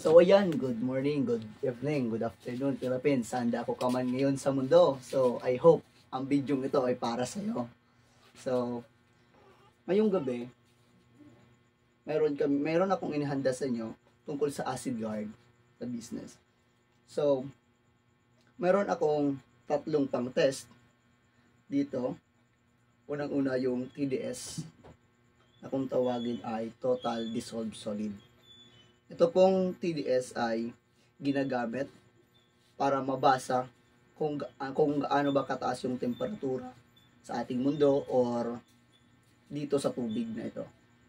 So ayan, good morning, good evening, good afternoon Philippines. Saan ako ka man ngayon sa mundo. So I hope ang video ito ay para sa iyo. So ngayong gabi, meron akong inihanda sa inyo tungkol sa acid guard sa business. So meron akong tatlong pang test dito. Unang-una yung TDS na kung tawagin ay Total Dissolved Solid. Ito pong TDS ay ginagamit para mabasa kung gaano ba kataas yung temperatura sa ating mundo or dito sa tubig na ito.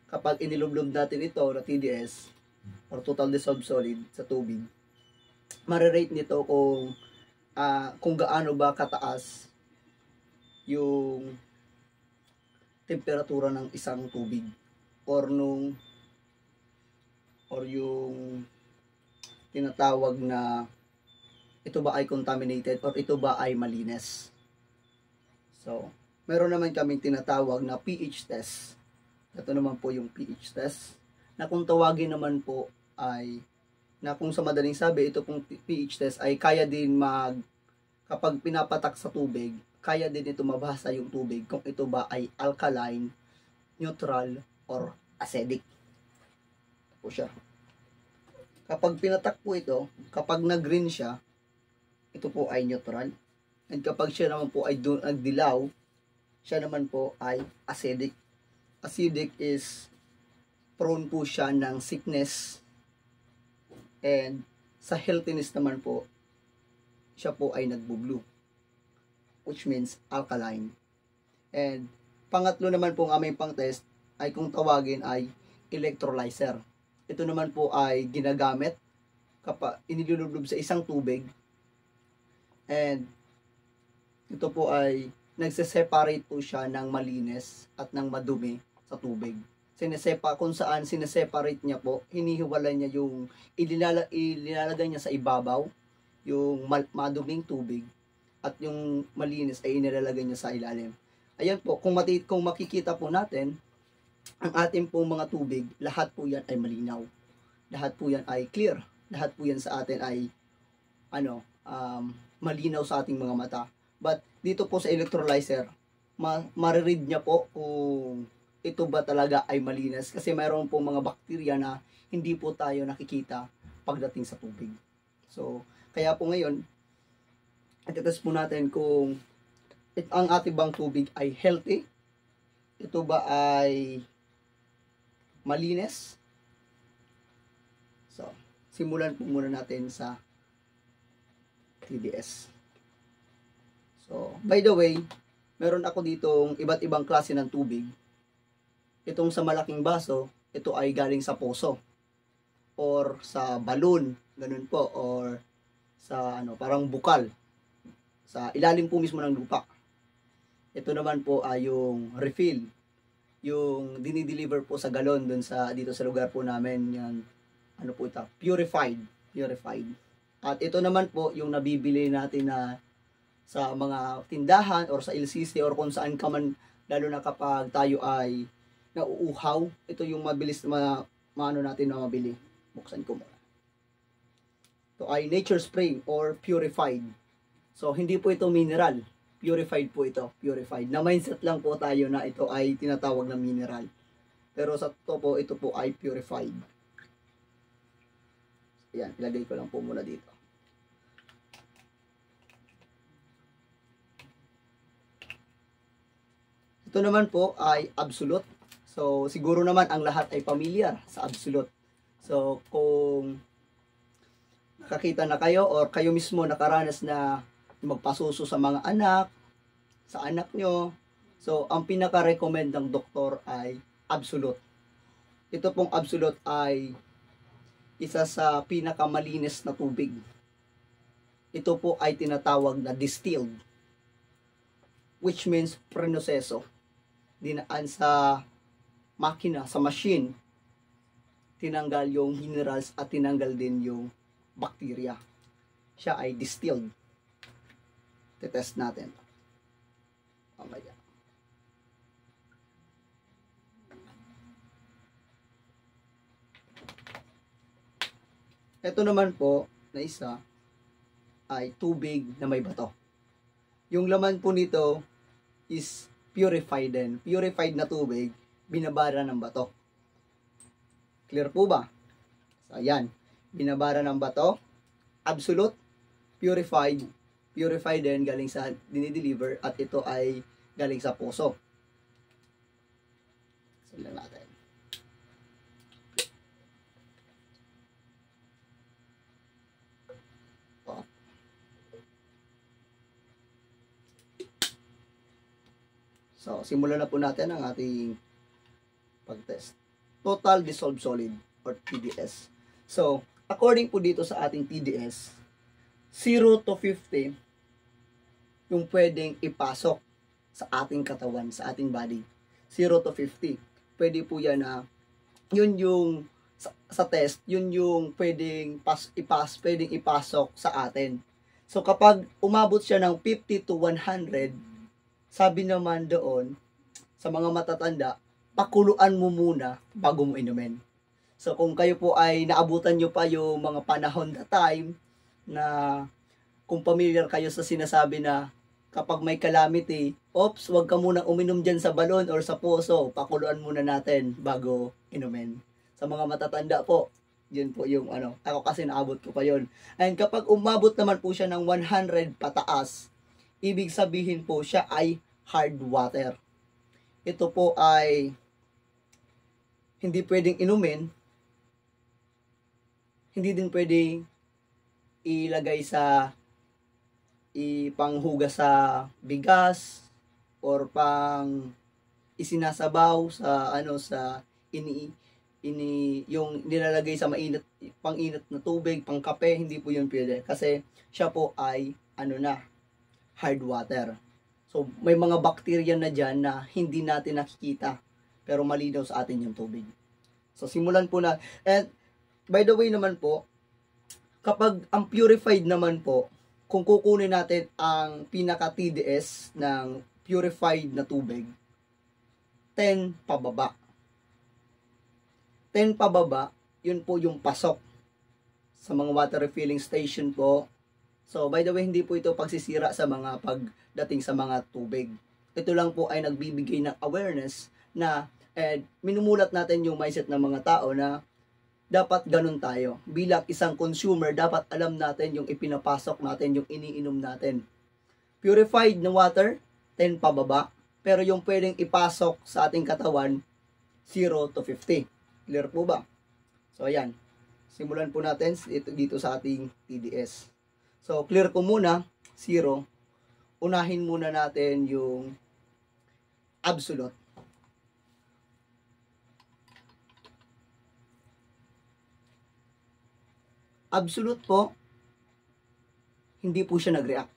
Kapag inilublob natin ito na TDS or Total Dissolved Solid sa tubig, marirate nito kung gaano ba kataas yung temperatura ng isang tubig or yung tinatawag na ito ba ay contaminated or ito ba ay malinis. So, meron naman kaming tinatawag na pH test. Ito naman po yung pH test na kung tawagin naman po ay na kung sa madaling sabi, ito pong pH test ay kaya din kapag pinapatak sa tubig, kaya din ito mabasa yung tubig kung ito ba ay alkaline, neutral, or acidic. Po siya. Kapag pinatak po ito, kapag nag-green siya, ito po ay neutral. And kapag siya naman po ay nagdilaw, siya naman po ay acidic. Acidic is prone po siya ng sickness. And sa healthiness naman po, siya po ay nagbo-blue, which means alkaline. And pangatlo naman po ang aming pang-test ay kung tawagin ay electrolyzer. Ito naman po ay ginagamit kapag inilulublob sa isang tubig. And ito po ay nagse-separate po siya ng malinis at ng madumi sa tubig. Kung saan sineseparate niya po, hinihiwalay niya yung ililalagay niya sa ibabaw, yung maduming tubig, at yung malinis ay inilalagay niya sa ilalim. Ayan po, kung makikita po natin, ang ating pong mga tubig, lahat po yan ay malinaw. Lahat po yan ay clear. Lahat po yan sa atin ay malinaw sa ating mga mata. But dito po sa electrolyzer, mariread niya po kung ito ba talaga ay malinis. Kasi mayroon po mga bakterya na hindi po tayo nakikita pagdating sa tubig. So, kaya po ngayon, itetest po natin kung ang ating bang tubig ay healthy. Ito ba ay malinis? So, simulan po muna natin sa TDS. So, by the way, meron ako ditong iba't ibang klase ng tubig. Itong sa malaking baso, ito ay galing sa poso or sa balon, ganun po, or sa parang bukal sa ilalim po mismo ng lupa. Ito naman po ay yung refill, yung dinideliver po sa galon dito sa lugar po namin. Yan, po ito, purified. At ito naman po yung nabibili natin na sa mga tindahan or sa LCC or kung saan ka man, lalo na kapag tayo ay nauuhaw. Ito yung mabilis na natin na mabili. Buksan ko muna. Ito ay Nature Spring or purified. So hindi po ito mineral. Purified po ito, purified. Na mindset lang po tayo na ito ay tinatawag na mineral. Pero sa totoo po, ito po ay purified. Ayan, ilagay ko lang po muna dito. Ito naman po ay Absolute. So, siguro naman ang lahat ay pamilyar sa Absolute. So, kung nakakita na kayo or kayo mismo nakaranas na magpasuso sa mga anak, sa anak nyo. So, ang pinaka-recommend ng doktor ay Absolute. Ito pong Absolute ay isa sa pinakamalinis na tubig. Ito po ay tinatawag na distilled, which means prenoseso. Dinaan sa makina, sa machine, tinanggal yung minerals at tinanggal din yung bacteria. Siya ay distilled. Test natin. Mamaya. Ito naman po na isa ay tubig na may bato. Yung laman po nito is purified din. Purified na tubig, binabara ng bato. Clear po ba? So, ayan. Binabara ng bato. Absolute. Purified. Purified din galing sa dinideliver at ito ay galing sa puso. Sila natin. So, simulan na po natin ang ating pag-test. Total Dissolved Solid or TDS. So, according po dito sa ating TDS, 0 to 50 yung pwedeng ipasok sa ating katawan, sa ating body. 0 to 50. Pwede po yan na yun yung sa test, yun yung pwedeng pwedeng ipasok sa atin. So, kapag umabot siya ng 50 to 100, sabi naman doon, sa mga matatanda, pakuluan mo muna bago mo inumin. So, kung kayo po ay naabutan nyo pa yung mga panahon na time, na kung familiar kayo sa sinasabi na kapag may calamity, ops, wag ka muna uminom dyan sa balon or sa puso, pakuluan muna natin bago inumin. Sa mga matatanda po, yun po yung ako kasi naabot ko pa yun. And kapag umabot naman po siya ng 100 pataas, ibig sabihin po siya ay hard water. Ito po ay hindi pwedeng inumin, hindi din pwedeng ilagay sa ipanghugas sa bigas or pang isinasabaw sa sa yung nilalagay sa mainit pang-init na tubig, pang kape, hindi po yun pwede kasi siya po ay hard water. So, may mga bacteria na dyan na hindi natin nakikita, pero malinaw sa atin yung tubig. So, simulan po na. And, by the way naman po, kapag ang purified naman po, kung kukunin natin ang pinaka-TDS ng purified na tubig, 10 pababa. 10 pababa, yun po yung pasok sa mga water refilling station po. So, by the way, hindi po ito pagsisira sa mga pagdating sa mga tubig. Ito lang po ay nagbibigay ng awareness na minumulat natin yung mindset ng mga tao na dapat ganun tayo. Bilang isang consumer, dapat alam natin yung ipinapasok natin, yung iniinom natin. Purified na water, 10 pababa. Pero yung pwedeng ipasok sa ating katawan, 0 to 50. Clear po ba? So, ayan. Simulan po natin dito sa ating TDS. So, clear ko muna, 0. Unahin muna natin yung absolute. Absolute po, hindi po siya nag-react.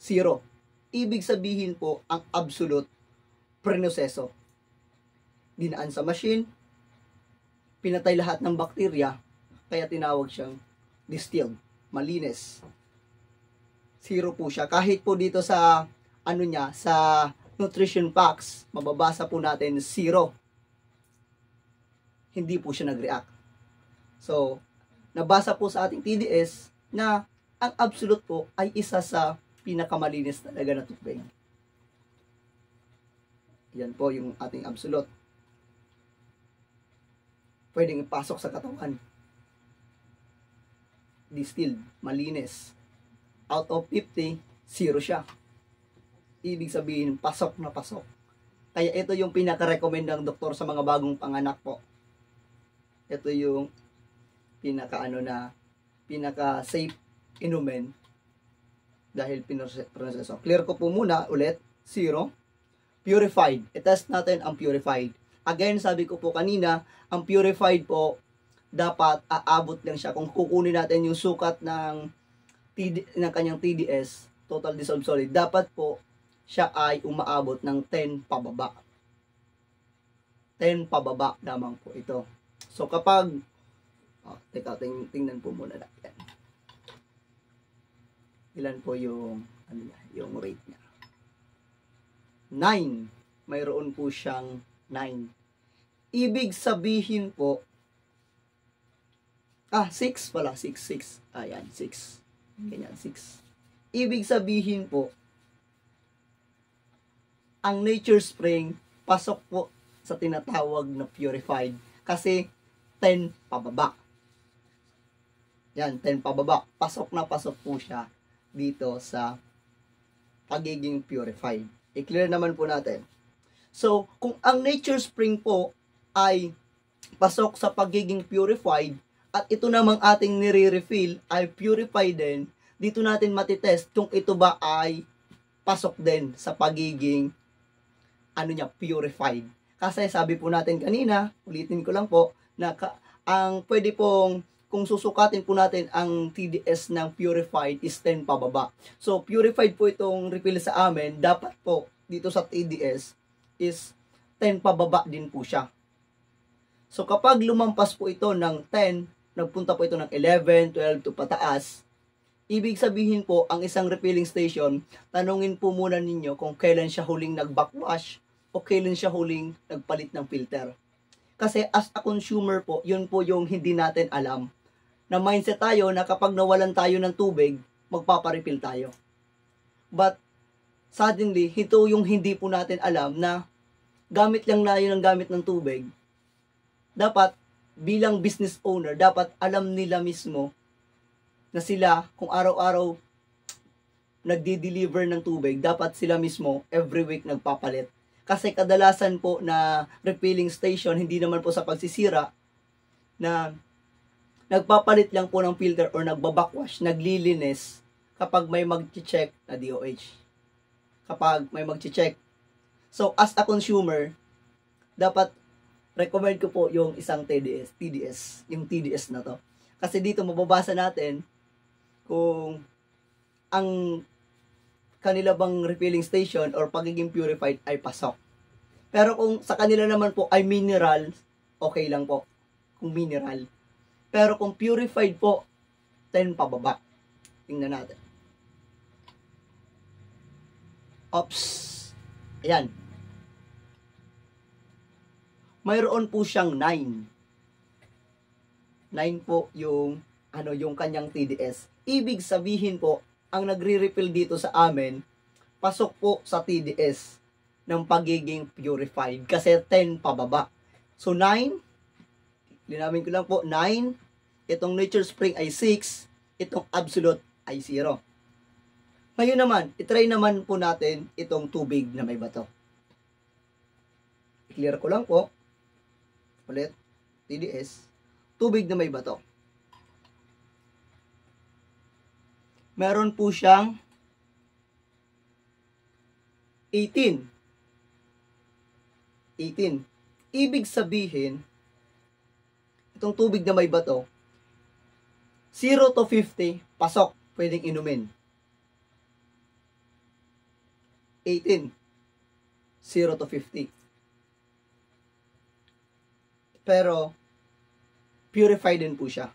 0. Ibig sabihin po, ang absolute, prenoseso. Dinaan sa machine, pinatay lahat ng bakterya, kaya tinawag siyang distilled. Malinis. 0 po siya. Kahit po dito sa sa nutrition facts, mababasa po natin 0. Hindi po siya nag-react. So, nabasa po sa ating TDS na ang absolute po ay isa sa pinakamalinis talaga na tubig. Yan po yung ating absolute. Pwedeng ipasok sa katawan. Distilled, malinis. Out of 50, 0 siya. Ibig sabihin, pasok na pasok. Kaya ito yung pinaka-recommend ng doktor sa mga bagong panganak po. Ito yung pinaka-safe inumin dahil pinoseso. Clear ko po muna ulit, 0. Purified. I-test natin ang purified. Again, sabi ko po kanina, ang purified po, dapat aabot lang siya. Kung kukunin natin yung sukat ng kanyang TDS, total dissolved solid, dapat po siya ay umaabot ng 10 pababa. 10 pababa lamang po ito. So kapag, tingnan po muna natin. Ilan po yung, yung rate niya. 9. Mayroon po siyang 9. Ibig sabihin po, 6 pala, 6, 6. Ayan, 6. Ganyan, 6. Ibig sabihin po, ang Nature Spring, pasok po sa tinatawag na purified. Kasi, 10 pababa. Yan, 10 pababa. Pasok na pasok po siya dito sa pagiging purified. I-clear naman po natin. So, kung ang Nature Spring po ay pasok sa pagiging purified, at ito namang ating nire-refill ay purified din, dito natin matitest kung ito ba ay pasok din sa pagiging purified. Kasi sabi po natin kanina, ulitin ko lang po, na ang pwede pong, kung susukatin po natin ang TDS ng purified is 10 pababa. So, purified po itong refill sa amin, dapat po dito sa TDS is 10 pababa din po siya. So, kapag lumampas po ito ng 10, nagpunta po ito ng 11, 12 to pataas, ibig sabihin po, ang isang refilling station, tanungin po muna ninyo kung kailan siya huling nag-backwash o kailan siya huling nagpalit ng filter. Kasi as a consumer po, yun po yung hindi natin alam. Na mindset tayo na kapag nawalan tayo ng tubig, magpaparefill tayo. But, suddenly, ito yung hindi po natin alam na gamit lang tayo ng gamit ng tubig. Dapat, bilang business owner, dapat alam nila mismo na sila, kung araw-araw nagdi-deliver ng tubig, dapat sila mismo every week nagpapalit. Kasi kadalasan po na refilling station, hindi naman po sa pagsisira, na nagpapalit lang po ng filter or nagbabackwash, naglilinis kapag may mag-check na DOH. Kapag may mag-check. So, as a consumer, dapat recommend ko po yung isang TDS, yung TDS na to. Kasi dito mababasa natin kung ang kanila bang refilling station or pagiging purified ay pasok. Pero kung sa kanila naman po ay mineral, okay lang po. Kung mineral. Pero kung purified po, 10 pababa. Tingnan natin. Oops. Ayan. Mayroon po siyang 9. 9 po yung yung kanyang TDS. Ibig sabihin po, ang nagre-refill dito sa amin, pasok po sa TDS ng pagiging purified kasi 10 pababa. So 9, linawin ko lang po, 9, itong Nature Spring ay 6, itong Absolute ay 0. Ngayon naman, itry naman po natin itong tubig na may bato. I-clear ko lang po. Ulit, TDS, tubig na may bato. Meron po siyang 18. Ibig sabihin, itong tubig na may bato, 0 to 50, pasok, pwedeng inumin. 18, 0 to 50. Pero, purified din po siya.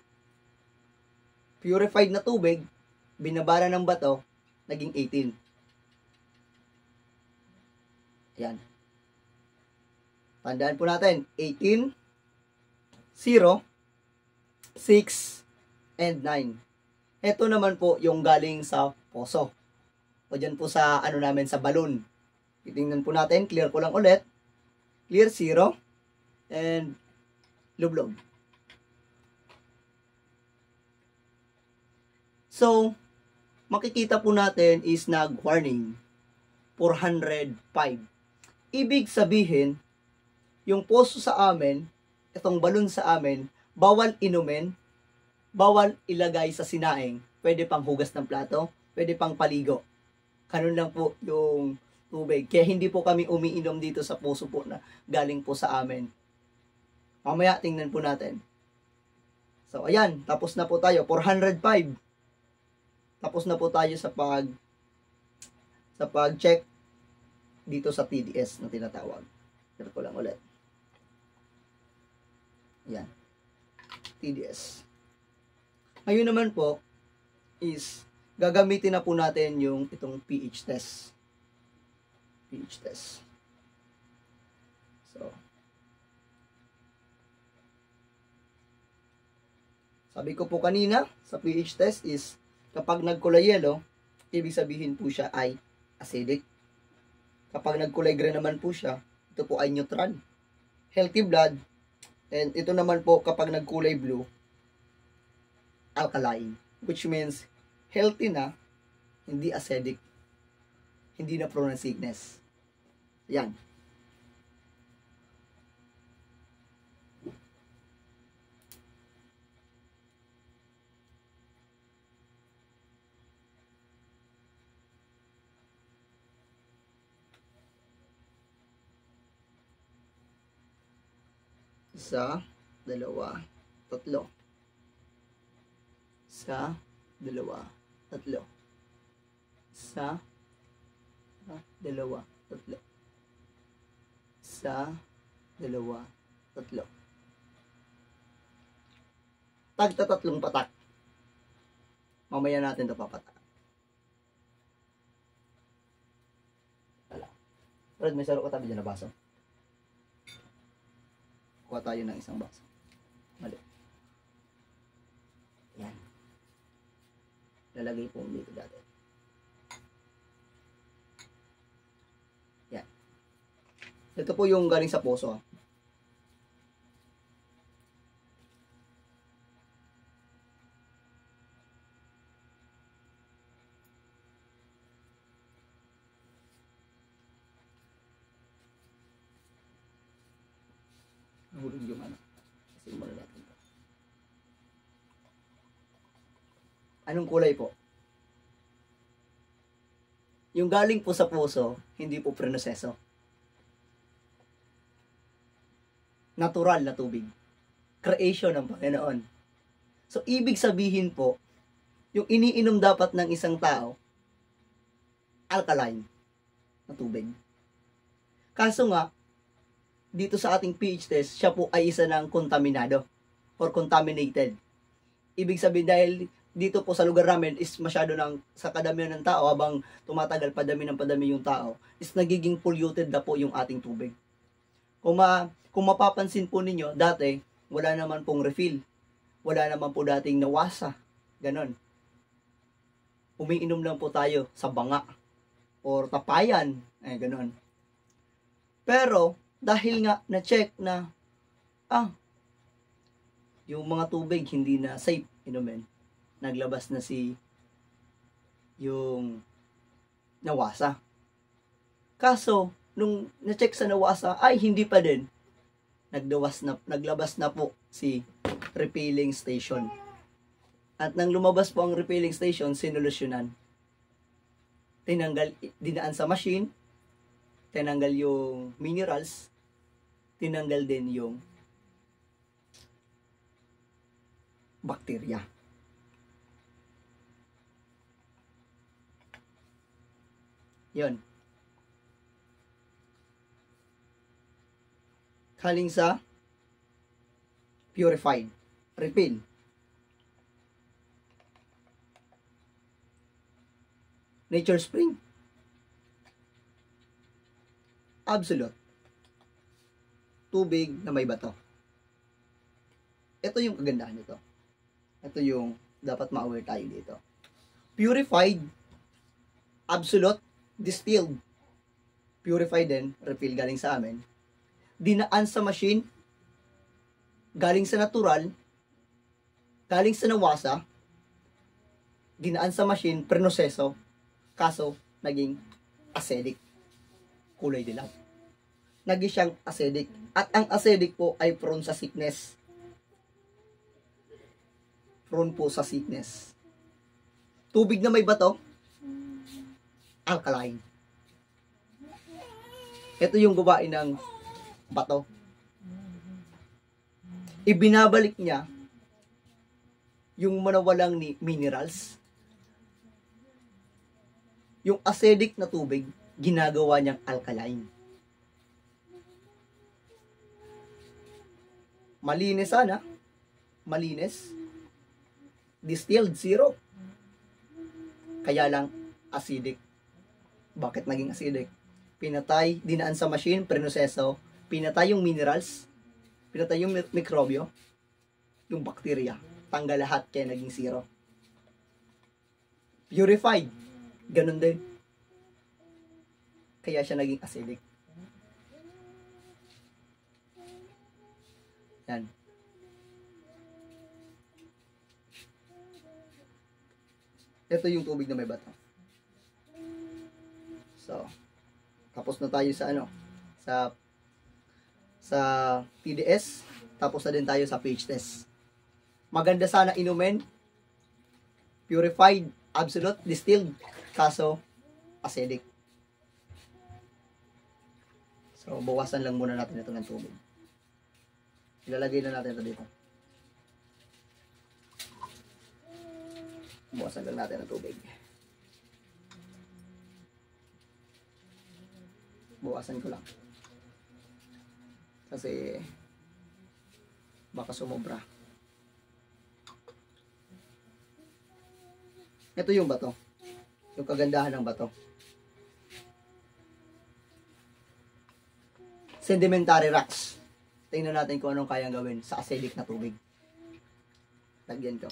Purified na tubig, binabara ng bato, naging 18. Yan. Tandaan po natin, 18, 0, 6, and 9. Ito naman po yung galing sa poso. O dyan po sa namin, sa balloon. Titingnan po natin, clear ko lang ulit. Clear 0, and lublog. So, makikita po natin is nag-warning 405. Ibig sabihin, yung poso sa amin, itong balon sa amin, bawal inumin, bawal ilagay sa sinaing. Pwede pang hugas ng plato, pwede pang paligo. Ganun lang po yung tubig. Kaya hindi po kami umiinom dito sa poso po na galing po sa amin. Mamaya tingnan po natin. So, ayan, tapos na po tayo. 405. Tapos na po tayo sa pag-check dito sa TDS na tinatawag. Ito ko lang ulit. Ayan. TDS. Ngayon naman po is gagamitin na po natin yung itong pH test. pH test. So, Sabi ko po kanina, sa pH test is, kapag nagkulay yellow, ibig sabihin po siya ay acidic. Kapag nagkulay green naman po siya, ito po ay neutral, healthy blood. And ito naman po, kapag nagkulay blue, alkaline. Which means, healthy na, hindi acidic, hindi na prone ng sickness. Yan. Isa, dalawa, tatlo. Isa, dalawa, tatlo. Isa, dalawa, tatlo. Isa, dalawa, tatlo. Tagtatatlong patak. Mamaya natin ito papatak. Wala. Fred, may saro katabi dyan na baso. Kuha tayo ng isang baso. Mali. Yan. Lalagay po dito dati. Yan. Ito po yung galing sa puso. Nahulog yung ano. Kasi muna natin ito. Anong kulay po? Yung galing po sa puso, hindi po prinoseso. Natural na tubig. Creation ng Panginoon. So, ibig sabihin po, yung iniinom dapat ng isang tao, alkaline na tubig. Kaso nga, dito sa ating pH test, siya po ay isa ng kontaminado or contaminated. Ibig sabihin dahil dito po sa lugar namin is masyado sa kadamihan ng tao, habang tumatagal padami yung tao, is nagiging polluted na po yung ating tubig. Kung mapapansin po ninyo, dati, wala naman pong refill. Wala naman po dating nawasa. Ganon. Umiinom lang po tayo sa banga or tapayan. Ganon. Pero, dahil nga na-check na, yung mga tubig hindi na safe inumin, naglabas na yung nawasa. Kaso, nung na-check sa nawasa, ay hindi pa din. Naglabas na po si refilling station. At nang lumabas po ang refilling station, sinolusyonan. Dinaan sa machine, tinanggal yung minerals, tinanggal din yung bakterya. Yun. Kaling sa purified, refill. Nature Spring. Absolute. Tubig na may bato. Ito yung kagandahan nito. Ito yung dapat ma-aware tayo dito. Purified, absolute, distilled. Purified din, refill galing sa amin. Dinaan sa machine, galing sa natural, galing sa nawasa, dinaan sa machine, prinoseso, kaso naging acidic. Kulay dilaw. Naging siyang acidic. At ang acidic po ay prone sa sickness. Prone po sa sickness. Tubig na may bato, alkaline. Ito yung gawain ng bato. Ibinabalik niya yung manawalang minerals. Yung acidic na tubig, ginagawa niyang alkaline. Malinis sana. Malinis. Distilled, zero. Kaya lang, acidic. Bakit naging acidic? Pinatay, dinaan sa machine, prinoseso, pinatay yung minerals, pinatay yung mikrobyo, yung bakterya. tanggal lahat kaya naging 0. Purified, ganun din. Kaya siya naging acidic. Yan. Ito yung tubig na may bato. So, tapos na tayo sa sa TDS, tapos na din tayo sa pH test. Maganda sana inumin, purified, absolute, distilled, kaso acidic. So, bawasan lang muna natin ito ng tubig. Ilalagay na natin ito dito. Bawasan lang natin ang tubig. Bawasan ko lang. Kasi baka sumobra. Ito yung bato. Yung kagandahan ng bato. Sedimentary rocks. Tingnan natin kung anong kayang gawin sa acidic na tubig. Lagyan ko.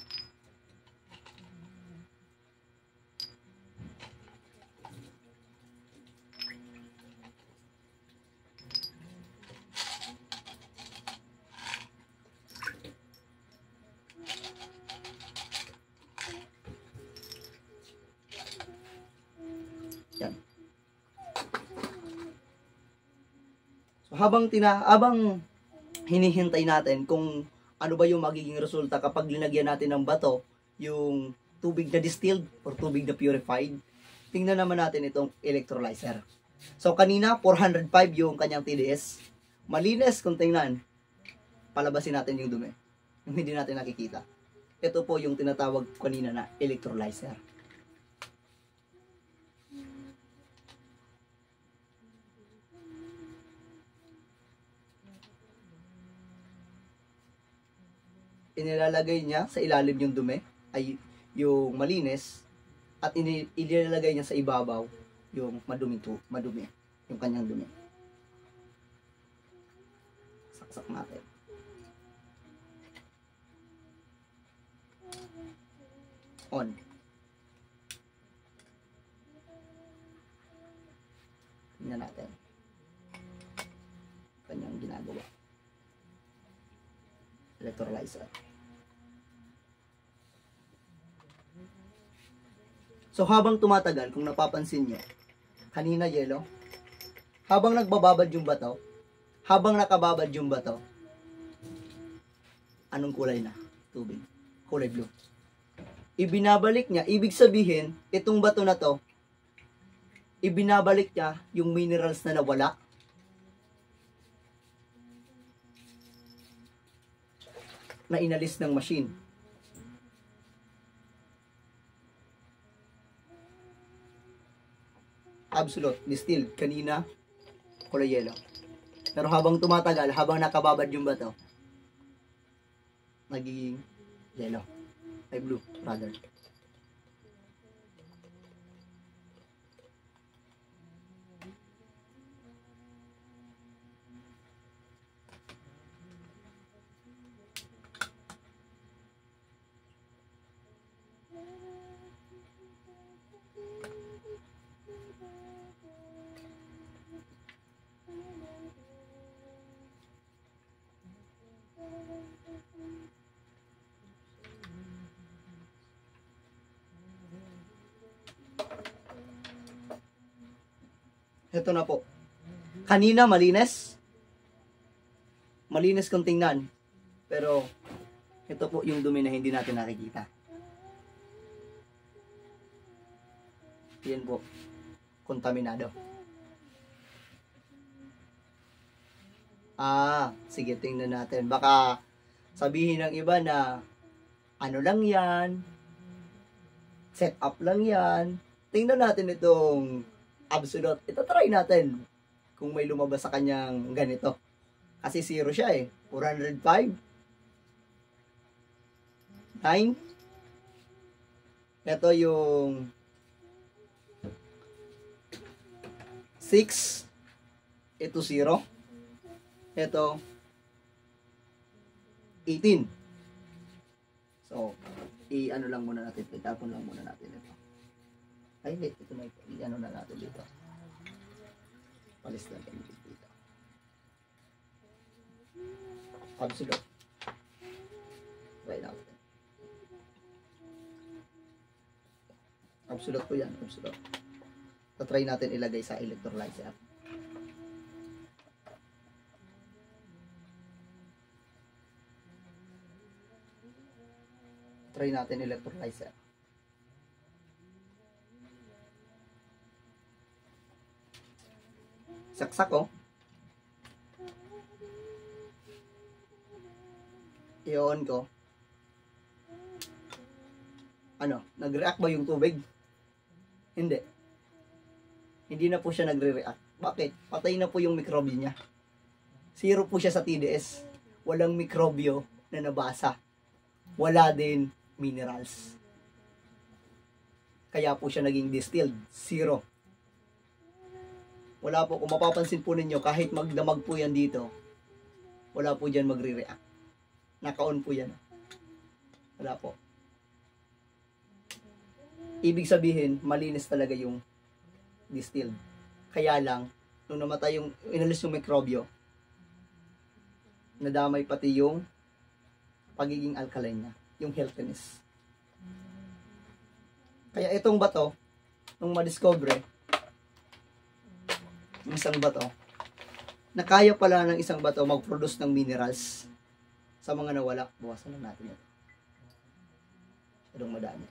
Yan. So, habang hinihintay natin kung ano ba yung magiging resulta kapag linagyan natin ng bato yung tubig na distilled or tubig na purified, tingnan naman natin itong electrolyzer. So, kanina 405 yung kanyang TDS. Malinis kung tingnan. Palabasin natin yung dumi. Yung hindi natin nakikita. Ito po yung tinatawag kanina na electrolyzer. Inilalagay niya sa ilalim yung dumi, ay yung malinis, at inilalagay niya sa ibabaw yung madumi, yung kanyang dumi. Saksak natin. On. Tingnan natin. Kanyang ginagawa. Electrolyzer. So, habang tumatagal, kung napapansin nyo, kanina yellow, habang nagbababad yung bato, habang nakababad yung bato, anong kulay na? Tubig. Kulay blue. Ibinabalik niya, ibig sabihin, itong bato na to, ibinabalik niya yung minerals na nawala. Na inalis ng machine. Absolute, distilled, kanina, kulay yellow. Pero habang tumatagal, habang nakababad yung bato, nagiging yellow. Ay, blue, rather. Ito na po. Kanina malinis. Malinis kung tingnan. Pero ito po yung dumi na hindi natin nakikita. Yan po. Kontaminado. Sige, tingnan natin. Baka sabihin ng iba na ano lang yan, set up lang yan. Tingnan natin itong absolute. Ito try natin kung may lumabas sa kanyang ganito. Kasi 0 siya eh. 405. 9. Ito yung 6. Ito 0. Ito 18. So, i-ano lang muna natin, itapon lang muna natin ito. Ay, hindi, ito na ito. I-ano na natin dito. Palis natin dito. Absolute. Try natin. Absolute po yan, absolute. Try natin ilagay sa electrolyzer. Try natin electrolyzer. Saksak oh. I-on ko. Ano, nag-react ba yung tubig? Hindi. Hindi na po siya nagre-react. Bakit? Patay na po yung mikrobyo niya. Zero po siya sa TDS. Walang mikrobyo na nabasa. Wala din minerals. Kaya po siya naging distilled. Zero. Wala po, kung mapapansin po ninyo, kahit magdamag po yan dito, wala po dyan magre-react. Naka-on po yan. Wala po. Ibig sabihin, malinis talaga yung distilled. Kaya lang, nung namatay yung, inalis yung mikrobyo, nadamay pati yung pagiging alkaline niya, yung healthiness. Kaya itong bato, nung madiscover, yung isang bato, na kaya pala ng isang bato mag-produce ng minerals sa mga nawala, buwasan lang natin ito. Masyadong madami.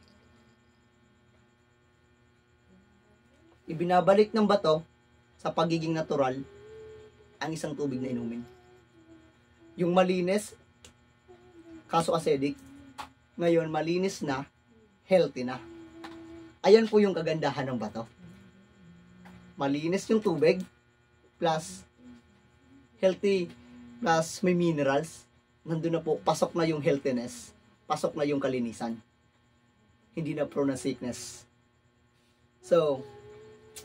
Ibinabalik ng bato sa pagiging natural ang isang tubig na inumin. Yung malinis, kaso acidic, ngayon malinis na, healthy na. Ayan po yung kagandahan ng bato. Malinis yung tubig, plus healthy, plus may minerals. Nandun na po, pasok na yung healthiness, pasok na yung kalinisan. Hindi na prone na sickness. So,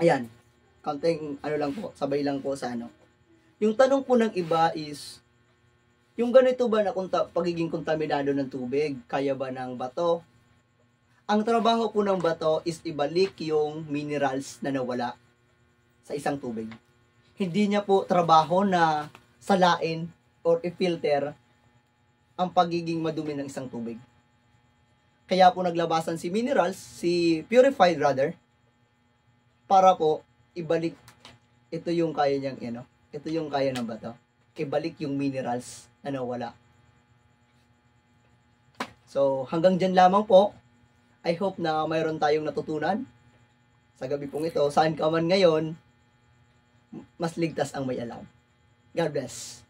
ayan, konting ano lang po, sabay lang po sa ano. Yung tanong po ng iba is, yung ganito ba na pagiging kontaminado ng tubig, kaya ba ng bato? Ang trabaho po ng bato is ibalik yung minerals na nawala sa isang tubig. Hindi niya po trabaho na salain or i-filter ang pagiging madumi ng isang tubig. Kaya po naglabasan si minerals, si purified rather, para po ibalik, ito yung kaya niyang, ito yung kaya ng bato, ibalik yung minerals na nawala. So, hanggang dyan lamang po. I hope na mayroon tayong natutunan sa gabi pong ito. Saan ka man ngayon, mas ligtas ang may alam. God bless.